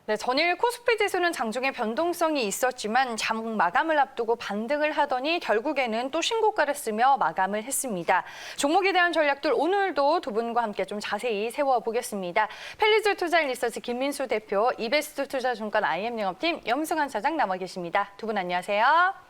네, 전일 코스피 지수는 장중에 변동성이 있었지만 장 마감을 앞두고 반등을 하더니 결국에는 또 신고가를 쓰며 마감을 했습니다. 종목에 대한 전략들 오늘도 두 분과 함께 좀 자세히 세워보겠습니다. 펠리즈 투자리서치 김민수 대표, 이베스트 투자증권 IM 영업팀 염승환 차장 나와 계십니다. 두 분 안녕하세요.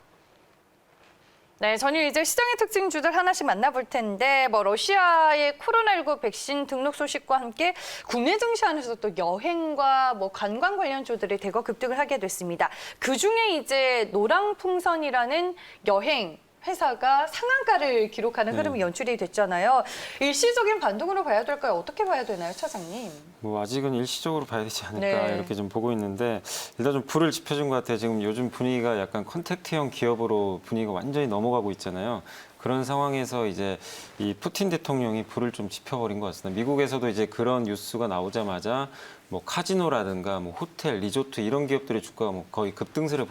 네, 전일 이제 시장의 특징주들 하나씩 만나볼 텐데 러시아의 코로나19 백신 등록 소식과 함께 국내 증시 안에서 또 여행과 관광 관련주들이 대거 급등을 하게 됐습니다. 그중에 이제 노랑풍선이라는 여행 회사가 상한가를 기록하는 흐름이 연출이 됐잖아요. 일시적인 반등으로 봐야 될까요? 어떻게 봐야 되나요, 차장님? 아직은 일시적으로 봐야 되지 않을까 이렇게 좀 보고 있는데 일단 좀 불을 지펴준 것 같아요. 지금 요즘 분위기가 약간 컨택트형 기업으로 분위기가 완전히 넘어가고 있잖아요. 그런 상황에서 이제 이 푸틴 대통령이 불을 좀 지펴버린 것 같습니다. 미국에서도 이제 그런 뉴스가 나오자마자 카지노라든가 호텔, 리조트 이런 기업들의 주가가 거의 급등세를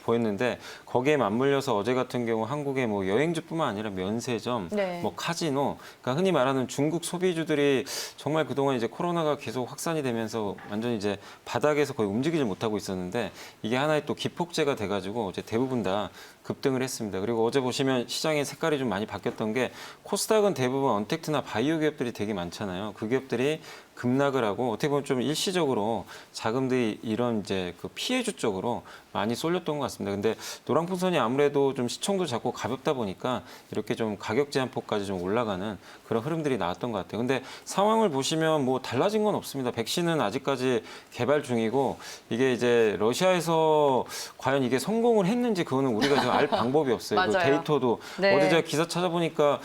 보였는데 거기에 맞물려서 어제 같은 경우 한국의 여행주뿐만 아니라 면세점, 카지노, 그러니까 흔히 말하는 중국 소비주들이 정말 그동안 이제 코로나가 계속 확산이 되면서 완전히 이제 바닥에서 거의 움직이지 못하고 있었는데 이게 하나의 또 기폭제가 돼가지고 어제 대부분 다 급등을 했습니다. 그리고 어제 보시면 시장의 색깔이 좀 많이 바뀌었던 게 코스닥은 대부분 언택트나 바이오 기업들이 되게 많잖아요. 그 기업들이 급락을 하고 어떻게 보면 좀 일시적으로 자금들이 이런 이제 그 피해주 쪽으로 많이 쏠렸던 것 같습니다. 근데 노랑풍선이 아무래도 좀 시총도 작고 가볍다 보니까 이렇게 좀 가격 제한폭까지 좀 올라가는 그런 흐름들이 나왔던 것 같아요. 근데 상황을 보시면 달라진 건 없습니다. 백신은 아직까지 개발 중이고 이게 이제 러시아에서 과연 이게 성공을 했는지 그거는 우리가 지금 알 방법이 없어요. 그 데이터도 어제 제가 기사 찾아보니까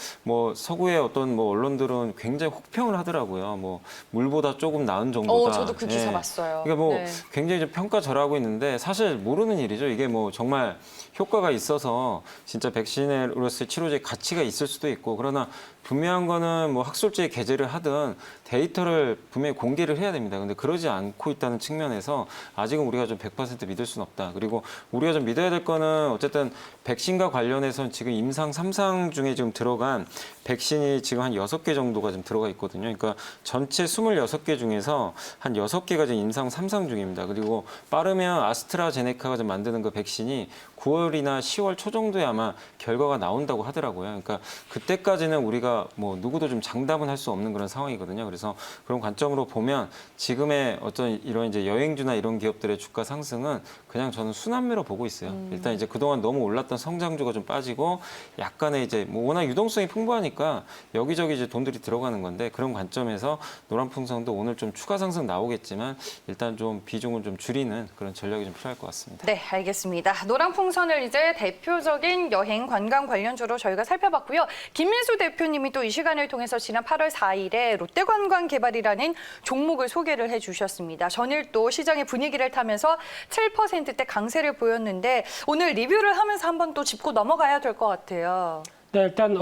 서구의 어떤 언론들은 굉장히 혹평을 하더라고요. 물보다 조금 나은 정도다. 저도 그 기사 봤어요. 그러니까 굉장히 좀 평가절하하고 있는데 사실 모르는 일이죠. 이게 정말 효과가 있어서 진짜 백신으로서의 치료제의 가치가 있을 수도 있고 그러나 분명한 거는 학술지에 게재를 하든 데이터를 분명히 공개를 해야 됩니다. 근데 그러지 않고 있다는 측면에서 아직은 우리가 좀 100% 믿을 수는 없다. 그리고 우리가 좀 믿어야 될 거는 어쨌든 백신과 관련해서는 지금 임상 3상 중에 지금 들어간 백신이 지금 한 6개 정도가 좀 들어가 있거든요. 그러니까 전체 26개 중에서 한 6개가 지금 임상 3상 중입니다. 그리고 빠르면 아스트라제네카가 좀 만드는 그 백신이 9월이나 10월 초 정도에 아마 결과가 나온다고 하더라고요. 그러니까 그때까지는 우리가 누구도 좀 장담은 할 수 없는 그런 상황이거든요. 그래서 그런 관점으로 보면 지금의 어떤 이런 이제 여행주나 이런 기업들의 주가 상승은 그냥 저는 순환매로 보고 있어요. 일단 이제 그동안 너무 올랐던 성장주가 좀 빠지고 약간의 이제 워낙 유동성이 풍부하니까 여기저기 이제 돈들이 들어가는 건데 그런 관점에서 노란풍선도 오늘 좀 추가 상승 나오겠지만 일단 좀 비중을 좀 줄이는 그런 전략이 좀 필요할 것 같습니다. 네, 알겠습니다. 노랑풍선을 이제 대표적인 여행 관광 관련주로 저희가 살펴봤고요. 김민수 대표님이 또 이 시간을 통해서 지난 8월 4일에 롯데관광개발이라는 종목을 소개를 해주셨습니다. 전일 또 시장의 분위기를 타면서 7%대 강세를 보였는데 오늘 리뷰를 하면서 한번 또 짚고 넘어가야 될 것 같아요. 네, 일단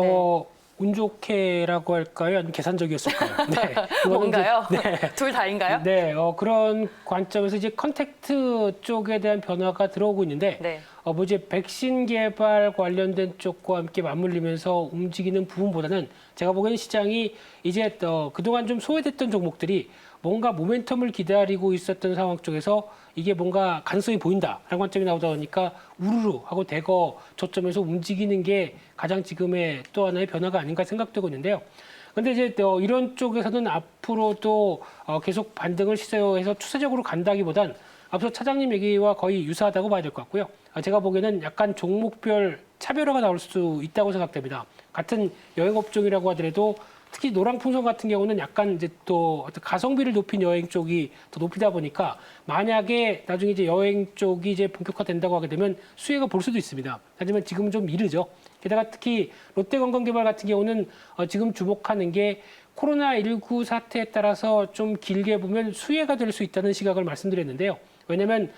운 좋게라고 할까요? 아니면 계산적이었을까요? 네, 뭔가요? 둘 다인가요? 네, 그런 관점에서 이제 컨택트 쪽에 대한 변화가 들어오고 있는데 이제 백신 개발 관련된 쪽과 함께 맞물리면서 움직이는 부분보다는 제가 보기에는 시장이 이제 그동안 좀 소외됐던 종목들이 뭔가 모멘텀을 기다리고 있었던 상황 쪽에서 이게 뭔가 가능성이 보인다라는 관점이 나오다 보니까 우르르 하고 대거 저점에서 움직이는 게 가장 지금의 또 하나의 변화가 아닌가 생각되고 있는데요. 근데 이제 이런 쪽에서는 앞으로도 계속 반등을 시도해서 추세적으로 간다기보단 앞서 차장님 얘기와 거의 유사하다고 봐야 될 것 같고요. 제가 보기에는 약간 종목별 차별화가 나올 수 있다고 생각됩니다. 같은 여행업종이라고 하더라도 특히 노랑풍선 같은 경우는 약간 이제 또 어떤 가성비를 높인 여행 쪽이 더 높이다 보니까 만약에 나중에 이제 여행 쪽이 이제 본격화된다고 하게 되면 수혜가 볼 수도 있습니다. 하지만 지금은 좀 이르죠. 게다가 특히 롯데관광개발 같은 경우는 지금 주목하는 게 코로나19 사태에 따라서 좀 길게 보면 수혜가 될 수 있다는 시각을 말씀드렸는데요. 왜냐하면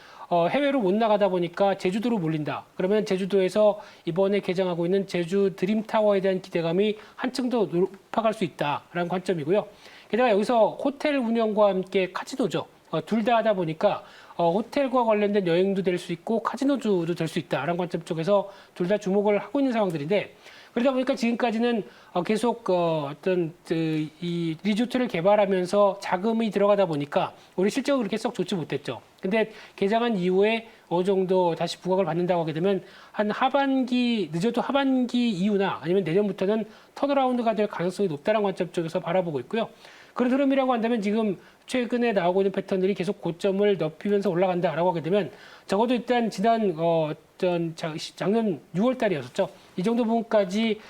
해외로 못 나가다 보니까 제주도로 몰린다. 그러면 제주도에서 이번에 개장하고 있는 제주 드림타워에 대한 기대감이 한층 더 높아갈 수 있다라는 관점이고요. 게다가 여기서 호텔 운영과 함께 카지노죠. 둘 다 하다 보니까 호텔과 관련된 여행도 될 수 있고 카지노주도 될 수 있다라는 관점 쪽에서 둘 다 주목을 하고 있는 상황들인데 그러다 보니까 지금까지는 계속 어떤 이 리조트를 개발하면서 자금이 들어가다 보니까 우리 실적이 그렇게 썩 좋지 못했죠. 근데 개장한 이후에 어느 정도 다시 부각을 받는다고 하게 되면 한 하반기, 늦어도 하반기 이후나 아니면 내년부터는 턴어라운드가 될 가능성이 높다는 관점 쪽에서 바라보고 있고요. 그런 흐름이라고 한다면 지금 최근에 나오고 있는 패턴들이 계속 고점을 넓히면서 올라간다라고 하게 되면 적어도 일단 지난 작년 6월 달이었었죠. 이 정도 부분까지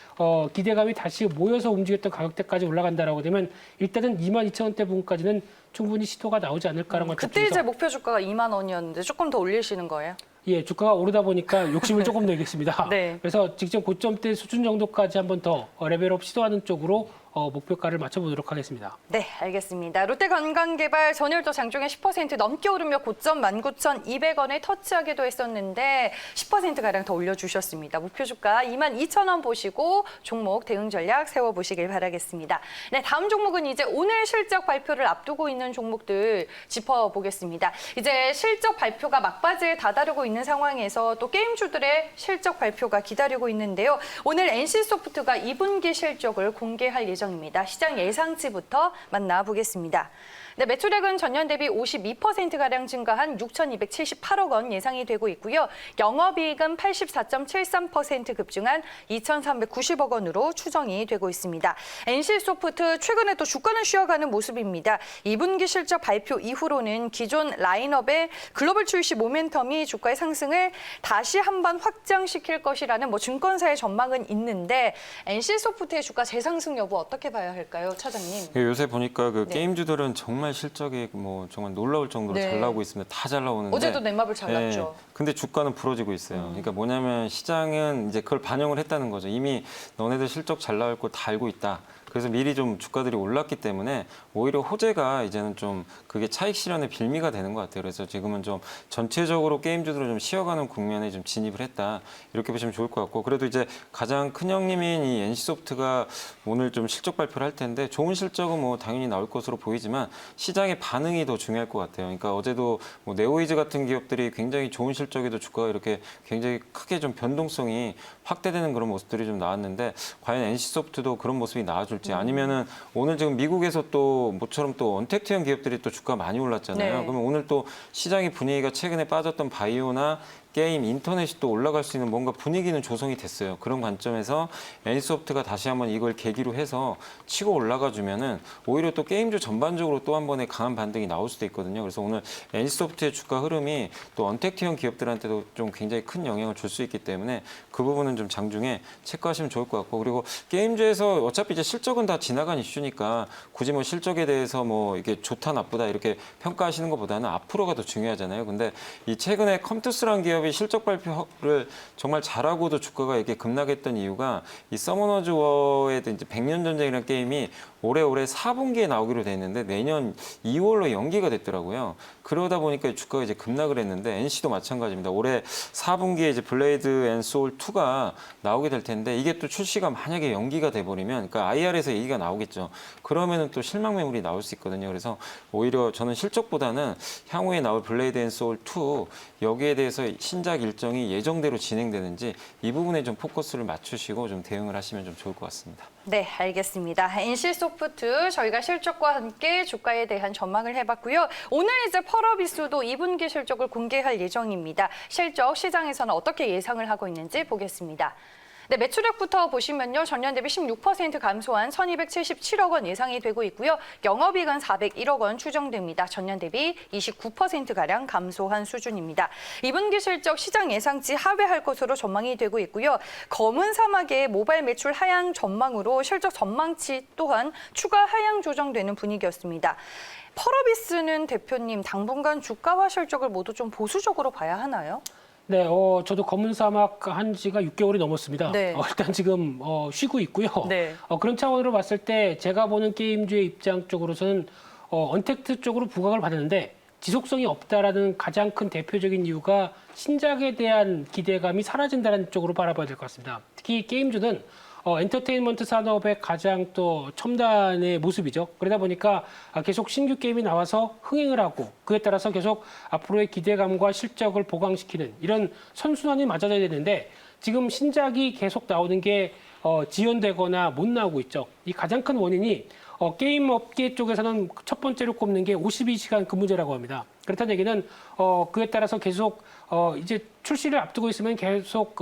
기대감이 다시 모여서 움직였던 가격대까지 올라간다라고 되면 일단은 22,000원대 부분까지는 충분히 시도가 나오지 않을까라는 것 그때 이제 목표 주가가 2만 원이었는데 조금 더 올리시는 거예요? 예, 주가가 오르다 보니까 욕심을 조금 내겠습니다. 네. 그래서 직전 고점대 수준 정도까지 한번 더 레벨업 시도하는 쪽으로 목표가를 맞춰보도록 하겠습니다. 네, 알겠습니다. 롯데관광개발 전일도 장중에 10% 넘게 오르며 고점 19,200원에 터치하기도 했었는데 10%가량 더 올려주셨습니다. 목표 주가 22,000원 보시고 종목 대응 전략 세워보시길 바라겠습니다. 네, 다음 종목은 이제 오늘 실적 발표를 앞두고 있는 종목들 짚어보겠습니다. 이제 실적 발표가 막바지에 다다르고 있는 상황에서 또 게임주들의 실적 발표가 기다리고 있는데요. 오늘 NC소프트가 2분기 실적을 공개할 예정입니다. 시장 예상치부터 만나보겠습니다. 네, 매출액은 전년 대비 52%가량 증가한 6,278억 원 예상이 되고 있고요. 영업이익은 84.73% 급증한 2,390억 원으로 추정이 되고 있습니다. NC소프트 최근에 또 주가는 쉬어가는 모습입니다. 2분기 실적 발표 이후로는 기존 라인업의 글로벌 출시 모멘텀이 주가의 상승을 다시 한번 확장시킬 것이라는 증권사의 전망은 있는데 NC소프트의 주가 재상승 여부 어떻게 봐야 할까요, 차장님? 요새 보니까 그 네. 게임주들은 정말 실적이 정말 놀라울 정도로 네. 잘 나오고 있습니다. 다 잘 나오는데 어제도 넷마블 잘 났죠. 근데 주가는 부러지고 있어요. 그러니까 뭐냐면 시장은 이제 그걸 반영을 했다는 거죠. 이미 너네들 실적 잘 나올 거 다 알고 있다. 그래서 미리 좀 주가들이 올랐기 때문에 오히려 호재가 이제는 좀 그게 차익 실현의 빌미가 되는 것 같아요. 그래서 지금은 좀 전체적으로 게임주들을 좀 쉬어가는 국면에 좀 진입을 했다. 이렇게 보시면 좋을 것 같고 그래도 이제 가장 큰 형님인 이 NC소프트가 오늘 좀 실적 발표를 할 텐데 좋은 실적은 뭐 당연히 나올 것으로 보이지만 시장의 반응이 더 중요할 것 같아요. 그러니까 어제도 뭐 네오이즈 같은 기업들이 굉장히 좋은 실적에도 주가가 이렇게 굉장히 크게 좀 변동성이 확대되는 그런 모습들이 좀 나왔는데 과연 NC소프트도 그런 모습이 나와줄지 아니면은 오늘 지금 미국에서 또 모처럼 또 언택트형 기업들이 또 주가 많이 올랐잖아요. 네. 그러면 오늘 또 시장의 분위기가 최근에 빠졌던 바이오나 게임, 인터넷이 또 올라갈 수 있는 뭔가 분위기는 조성이 됐어요. 그런 관점에서 NC소프트가 다시 한번 이걸 계기로 해서 치고 올라가 주면은 오히려 또 게임주 전반적으로 또 한 번의 강한 반등이 나올 수도 있거든요. 그래서 오늘 NC소프트의 주가 흐름이 또 언택트형 기업들한테도 좀 굉장히 큰 영향을 줄 수 있기 때문에 그 부분은 좀 장중에 체크하시면 좋을 것 같고 그리고 게임주에서 어차피 이제 실적은 다 지나간 이슈니까 굳이 뭐 실적에 대해서 뭐 이게 좋다 나쁘다 이렇게 평가하시는 것보다는 앞으로가 더 중요하잖아요. 근데 이 최근에 컴투스라는 기업이 실적 발표를 정말 잘하고도 주가가 이렇게 급락했던 이유가 이 서머너즈 워의 이제 100년 전쟁이라는 게임이 올해 4분기에 나오기로 돼 있는데 내년 2월로 연기가 됐더라고요. 그러다 보니까 주가가 이제 급락을 했는데 NC도 마찬가지입니다. 올해 4분기에 이제 블레이드 앤 소울 2가 나오게 될 텐데 이게 또 출시가 만약에 연기가 돼 버리면 그러니까 IR에서 얘기가 나오겠죠. 그러면은 또 실망 매물이 나올 수 있거든요. 그래서 오히려 저는 실적보다는 향후에 나올 블레이드 앤 소울 2 여기에 대해서 신작 일정이 예정대로 진행되는지 이 부분에 좀 포커스를 맞추시고 좀 대응을 하시면 좀 좋을 것 같습니다. 네, 알겠습니다. NC소프트 저희가 실적과 함께 주가에 대한 전망을 해봤고요. 오늘 이제 펄어비스도 2분기 실적을 공개할 예정입니다. 실적 시장에서는 어떻게 예상을 하고 있는지 보겠습니다. 네, 매출액부터 보시면요. 전년 대비 16% 감소한 1,277억 원 예상이 되고 있고요. 영업이익은 401억 원 추정됩니다. 전년 대비 29%가량 감소한 수준입니다. 2분기 실적 시장 예상치 하회할 것으로 전망이 되고 있고요. 검은 사막의 모바일 매출 하향 전망으로 실적 전망치 또한 추가 하향 조정되는 분위기였습니다. 펄어비스는 대표님 당분간 주가와 실적을 모두 좀 보수적으로 봐야 하나요? 네, 저도 검은 사막 한 지가 6개월이 넘었습니다. 네. 일단 지금 쉬고 있고요. 네. 그런 차원으로 봤을 때 제가 보는 게임주의 입장 쪽으로서는 언택트 쪽으로 부각을 받았는데 지속성이 없다라는 가장 큰 대표적인 이유가 신작에 대한 기대감이 사라진다는 쪽으로 바라봐야 될 것 같습니다. 특히 게임주는 엔터테인먼트 산업의 가장 또 첨단의 모습이죠. 그러다 보니까 계속 신규 게임이 나와서 흥행을 하고 그에 따라서 계속 앞으로의 기대감과 실적을 보강시키는 이런 선순환이 맞아져야 되는데 지금 신작이 계속 나오는 게 지연되거나 못 나오고 있죠. 이 가장 큰 원인이 게임 업계 쪽에서는 첫 번째로 꼽는 게 52시간 근무제라고 합니다. 그렇다는 얘기는 그에 따라서 계속 이제 출시를 앞두고 있으면 계속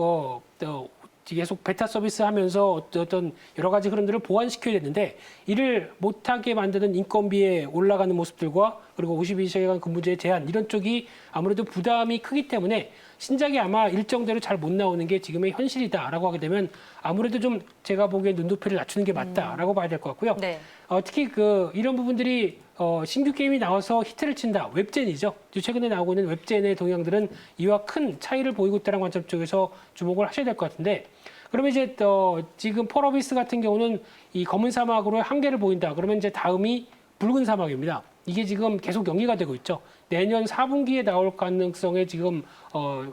베타 서비스 하면서 어떤 여러 가지 흐름들을 보완시켜야 되는데 이를 못하게 만드는 인건비에 올라가는 모습들과 그리고 52시간 근무제 제한 이런 쪽이 아무래도 부담이 크기 때문에 신작이 아마 일정대로 잘 못 나오는 게 지금의 현실이다라고 하게 되면 아무래도 좀 제가 보기엔 눈높이를 낮추는 게 맞다라고 봐야 될 것 같고요. 네. 특히 이런 부분들이 신규 게임이 나와서 히트를 친다. 웹젠이죠. 최근에 나오고 있는 웹젠의 동향들은 이와 큰 차이를 보이고 있다는 관점 쪽에서 주목을 하셔야 될 것 같은데 그러면 이제 지금 펄어비스 같은 경우는 이 검은 사막으로 한계를 보인다. 그러면 이제 다음이 붉은 사막입니다. 이게 지금 계속 연기가 되고 있죠. 내년 4분기에 나올 가능성에 지금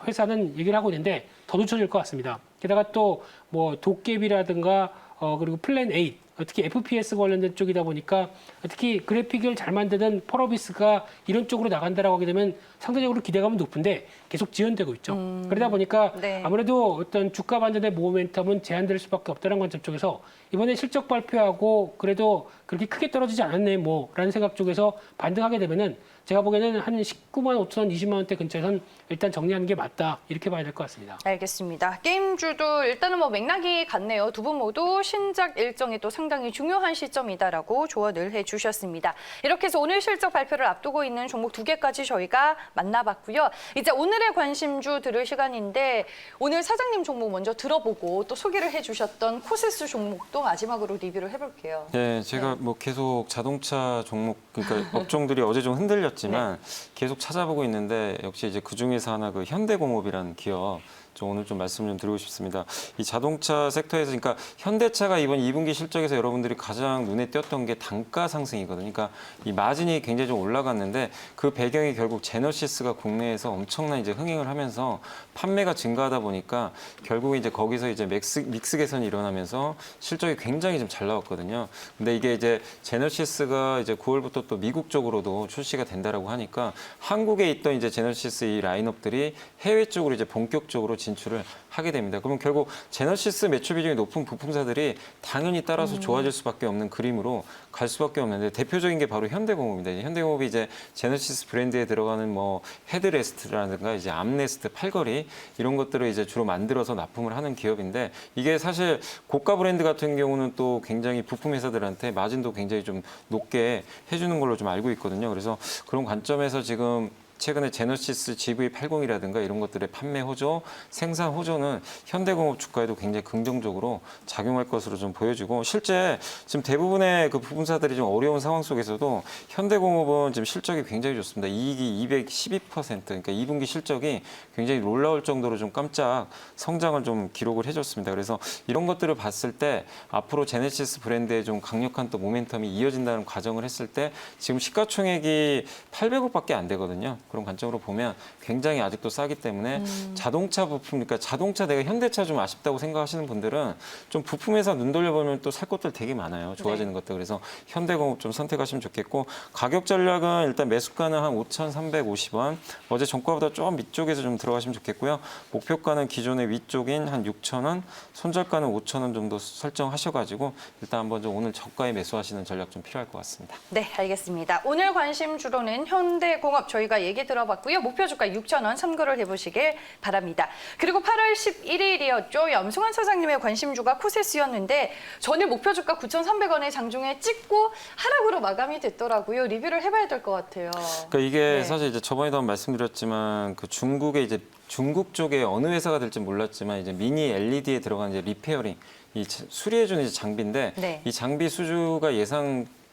회사는 얘기를 하고 있는데 더 늦춰질 것 같습니다. 게다가 또 뭐 도깨비라든가 그리고 플랜 8 특히 FPS 관련된 쪽이다 보니까 특히 그래픽을 잘 만드는 펄어비스가 이런 쪽으로 나간다라고 하게 되면 상대적으로 기대감은 높은데 계속 지연되고 있죠. 그러다 보니까 네. 아무래도 어떤 주가 반전의 모멘텀은 제한될 수밖에 없다는 관점 쪽에서 이번에 실적 발표하고 그래도 그렇게 크게 떨어지지 않았네 뭐라는 생각 쪽에서 반등하게 되면은 제가 보기에는 한 19만 5천 원, 20만 원대 근처에선 일단 정리하는 게 맞다 이렇게 봐야 될 것 같습니다. 알겠습니다. 게임주도 일단은 뭐 맥락이 같네요. 두 분 모두 신작 일정이 또 상당히 중요한 시점이다라고 조언을 해주셨습니다. 이렇게 해서 오늘 실적 발표를 앞두고 있는 종목 2개까지 저희가 만나봤고요. 이제 오늘의 관심주 들을 시간인데 오늘 사장님 종목 먼저 들어보고 또 소개를 해주셨던 코세스 종목도 마지막으로 리뷰를 해볼게요. 네, 제가 뭐 계속 자동차 종목 그러니까 업종들이 어제 좀 흔들렸지만 계속 찾아보고 있는데 역시 이제 그 중에서 하나 그 현대공업이라는 기업 좀 오늘 좀 말씀 좀 드리고 싶습니다. 이 자동차 섹터에서 그러니까 현대차가 이번 2분기 실적에서 여러분들이 가장 눈에 띄었던 게 단가 상승이거든요. 그러니까 이 마진이 굉장히 좀 올라갔는데 그 배경이 결국 제너시스가 국내에서 엄청난 이제 흥행을 하면서 판매가 증가하다 보니까 결국 이제 거기서 이제 믹스 개선이 일어나면서 실적이 굉장히 좀 잘 나왔거든요. 근데 이게 이제 제너시스가 이제 9월부터 또 미국 쪽으로도 출시가 된다라고 하니까 한국에 있던 이제 제너시스 이 라인업들이 해외 쪽으로 이제 본격적으로 진출을 하게 됩니다. 그러면 결국 제너시스 매출 비중이 높은 부품사들이 당연히 따라서 좋아질 수밖에 없는 그림으로 갈 수밖에 없는데 대표적인 게 바로 현대공업입니다. 현대공업이 이제 제너시스 브랜드에 들어가는 뭐 헤드레스트라든가 이제 암레스트, 팔걸이 이런 것들을 이제 주로 만들어서 납품을 하는 기업인데 이게 사실 고가 브랜드 같은 경우는 또 굉장히 부품 회사들한테 마진도 굉장히 좀 높게 해주는 걸로 좀 알고 있거든요. 그래서 그런 관점에서 지금 최근에 제너시스 GV80이라든가 이런 것들의 판매 호조, 생산 호조는 현대공업 주가에도 굉장히 긍정적으로 작용할 것으로 좀 보여지고 실제 지금 대부분의 그 부품사들이 좀 어려운 상황 속에서도 현대공업은 지금 실적이 굉장히 좋습니다. 이익이 212%, 그러니까 2분기 실적이 굉장히 놀라울 정도로 좀 깜짝 성장을 좀 기록을 해줬습니다. 그래서 이런 것들을 봤을 때 앞으로 제네시스 브랜드의 좀 강력한 또 모멘텀이 이어진다는 과정을 했을 때 지금 시가총액이 800억밖에 안 되거든요. 그런 관점으로 보면 굉장히 아직도 싸기 때문에 자동차 부품, 그러니까 자동차 내가 현대차 좀 아쉽다고 생각하시는 분들은 좀 부품에서 눈 돌려보면 또 살 것들 되게 많아요. 좋아지는 것들. 그래서 현대공업 좀 선택하시면 좋겠고 가격 전략은 일단 매수가는 한 5,350원. 어제 종가보다 좀 밑쪽에서 좀 들어가시면 좋겠고요. 목표가는 기존의 위쪽인 한 6,000원, 손절가는 5,000원 정도 설정하셔가지고 일단 한번 좀 오늘 저가에 매수하시는 전략 좀 필요할 것 같습니다. 네, 알겠습니다. 오늘 관심주로는 현대공업 저희가 얘기 들어봤고요. 목표 주가 6,000원 참고를 해보시길 바랍니다. 그리고 8월 11일이었죠. 염승환 사장님의 관심주가 코세스였는데 전일 목표 주가 9,300원에 장중에 찍고 하락으로 마감이 됐더라고요. 리뷰를 해봐야 될 것 같아요. 그러니까 이게 네. 사실 이제 저번에도 한번 말씀드렸지만 그 중국의 이제 중국 쪽에 어느 회사가 될지 몰랐지만 이제 미니 LED에 들어간 이제 리페어링 이 수리해주는 이제 장비인데 네. 이 장비 수주가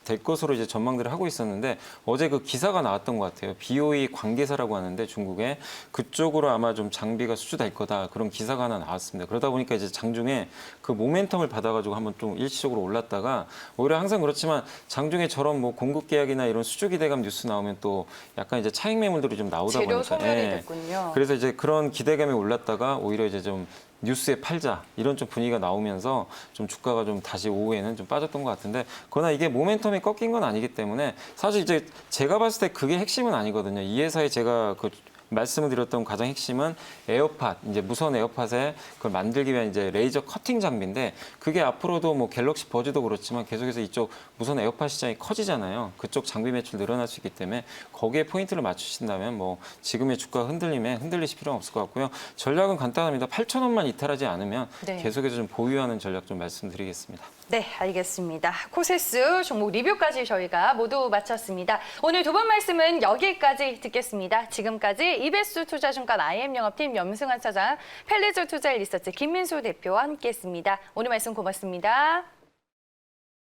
될 것으로 이제 전망들을 하고 있었는데 어제 그 기사가 나왔던 것 같아요. BOE 관계사라고 하는데 중국에 그쪽으로 아마 좀 장비가 수주될 거다 그런 기사가 하나 나왔습니다. 그러다 보니까 이제 장중에 그 모멘텀을 받아가지고 한번 좀 일시적으로 올랐다가 오히려 항상 그렇지만 장중에 저런 뭐 공급 계약이나 이런 수주 기대감 뉴스 나오면 또 약간 이제 차익 매물들이 좀 나오다 재료 보니까 소멸이 됐군요. 그래서 이제 그런 기대감이 올랐다가 오히려 이제 좀 뉴스에 팔자 이런 좀 분위기가 나오면서 좀 주가가 좀 다시 오후에는 좀 빠졌던 것 같은데 그러나 이게 모멘텀이 꺾인 건 아니기 때문에 사실 이제 제가 봤을 때 그게 핵심은 아니거든요. 이 회사에 제가 그 말씀을 드렸던 가장 핵심은 에어팟, 이제 무선 에어팟에 그걸 만들기 위한 이제 레이저 커팅 장비인데 그게 앞으로도 뭐 갤럭시 버즈도 그렇지만 계속해서 이쪽 무선 에어팟 시장이 커지잖아요. 그쪽 장비 매출 늘어날 수 있기 때문에 거기에 포인트를 맞추신다면 뭐 지금의 주가 흔들림에 흔들리실 필요는 없을 것 같고요. 전략은 간단합니다. 8,000원만 이탈하지 않으면 계속해서 좀 보유하는 전략 좀 말씀드리겠습니다. 네, 알겠습니다. 코세스 종목 리뷰까지 저희가 모두 마쳤습니다. 오늘 두 분 말씀은 여기까지 듣겠습니다. 지금까지 이베스 투자증권 IM영업팀 염승환 차장, 펠리즈 투자일리서치 김민수 대표와 함께했습니다. 오늘 말씀 고맙습니다.